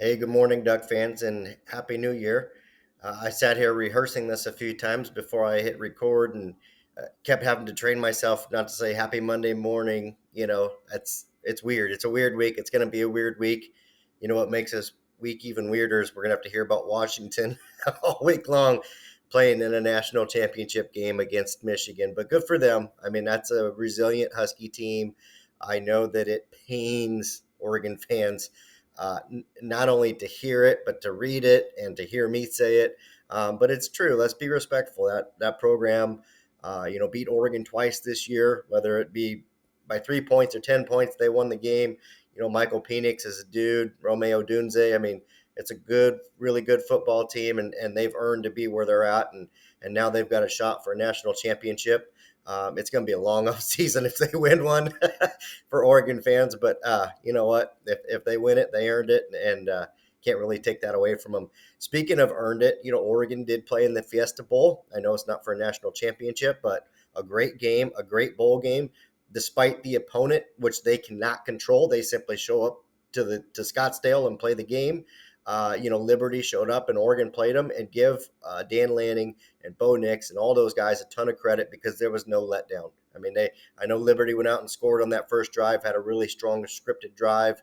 Hey, good morning, Duck fans, and Happy New Year. I sat here rehearsing this a few times before I hit record and kept having to train myself not to say Happy Monday morning. It's weird. It's a weird week. It's going to be a weird week. You know what makes this week even weirder is we're going to have to hear about Washington all week long playing in a national championship game against Michigan. But good for them. I mean, that's a resilient Husky team. I know that it pains Oregon fans not only to hear it, but to read it and to hear me say it. But it's true. Let's be respectful. That program, beat Oregon twice this year, whether it be by 3 points or 10 points. They won the game. Michael Penix is a dude. Romeo Dunze. I mean, it's a good, really good football team, and they've earned to be where they're at, and now they've got a shot for a national championship. It's going to be a long off season if they win one for Oregon fans. But you know what? If they win it, they earned it, and can't really take that away from them. Speaking of earned it, Oregon did play in the Fiesta Bowl. I know it's not for a national championship, but a great game, a great bowl game. Despite the opponent, which they cannot control, they simply show up to Scottsdale and play the game. Liberty showed up and Oregon played them, and give Dan Lanning and Bo Nix and all those guys a ton of credit because there was no letdown. I mean, I know Liberty went out and scored on that first drive, had a really strong scripted drive.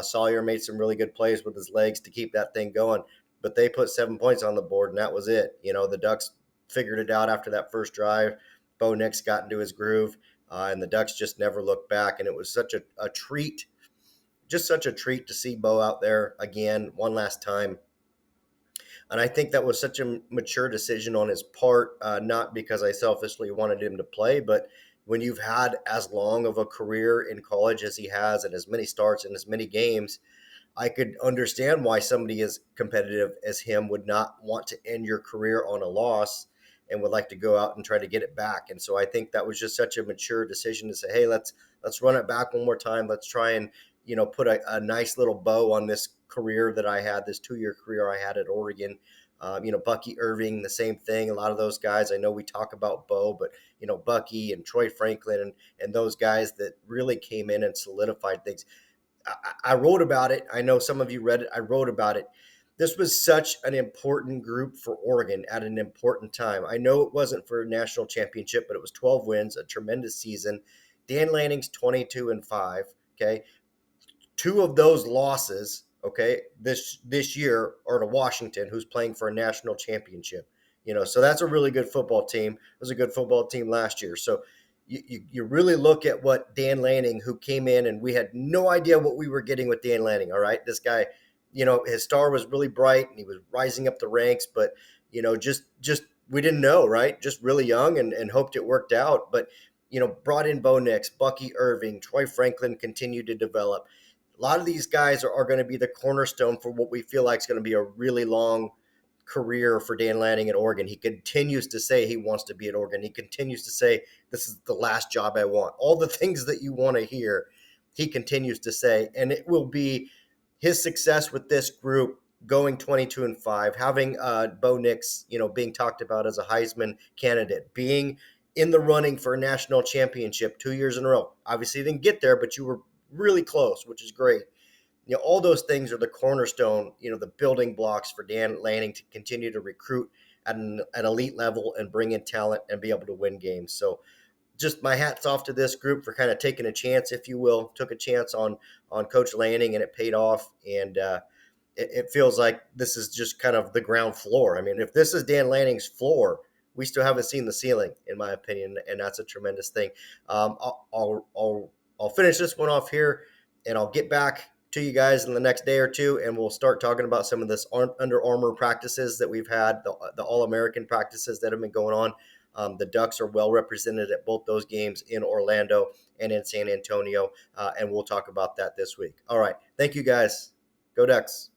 Sawyer made some really good plays with his legs to keep that thing going, but they put 7 points on the board, and that was it. The Ducks figured it out after that first drive. Bo Nix got into his groove, and the Ducks just never looked back, and it was such a treat, just such a treat to see Bo out there again one last time. And I think that was such a mature decision on his part, not because I selfishly wanted him to play, but when you've had as long of a career in college as he has and as many starts and as many games, I could understand why somebody as competitive as him would not want to end your career on a loss and would like to go out and try to get it back. And so I think that was just such a mature decision to say, hey, let's run it back one more time. Let's try and put a nice little bow on this career that I had, this 2-year career I had at Oregon. Bucky Irving, the same thing. A lot of those guys, I know we talk about Bo, but Bucky and Troy Franklin and those guys that really came in and solidified things. I wrote about it. I know some of you read it. I wrote about it. This was such an important group for Oregon at an important time. I know it wasn't for a national championship, but it was 12 wins, a tremendous season. Dan Lanning's 22-5. Okay, two of those losses, okay, this year are to Washington, who's playing for a national championship. So that's a really good football team. It was a good football team last year. So you really look at what Dan Lanning, who came in, and we had no idea what we were getting with Dan Lanning. All right, this guy, his star was really bright and he was rising up the ranks, but just we didn't know, right? Just really young and hoped it worked out. But brought in Bo Nix, Bucky Irving, Troy Franklin continued to develop. A lot of these guys are going to be the cornerstone for what we feel like is going to be a really long career for Dan Lanning at Oregon. He continues to say he wants to be at Oregon. He continues to say, this is the last job I want. All the things that you want to hear, he continues to say. And it will be his success with this group going 22-5, having Bo Nix, being talked about as a Heisman candidate, being in the running for a national championship 2 years in a row. Obviously, you didn't get there, but you were really close, which is great. All those things are the cornerstone, the building blocks for Dan Lanning to continue to recruit at an elite level and bring in talent and be able to win games. So just my hat's off to this group for kind of taking a chance, if you will. Took a chance on Coach Lanning, and it paid off. And it feels like this is just kind of the ground floor. I mean, if this is Dan Lanning's floor, we still haven't seen the ceiling, in my opinion, and that's a tremendous thing. I'll finish this one off here, and I'll get back to you guys in the next day or two, and we'll start talking about some of this Under Armour practices that we've had, the All-American practices that have been going on. The Ducks are well represented at both those games in Orlando and in San Antonio, and we'll talk about that this week. All right. Thank you, guys. Go Ducks.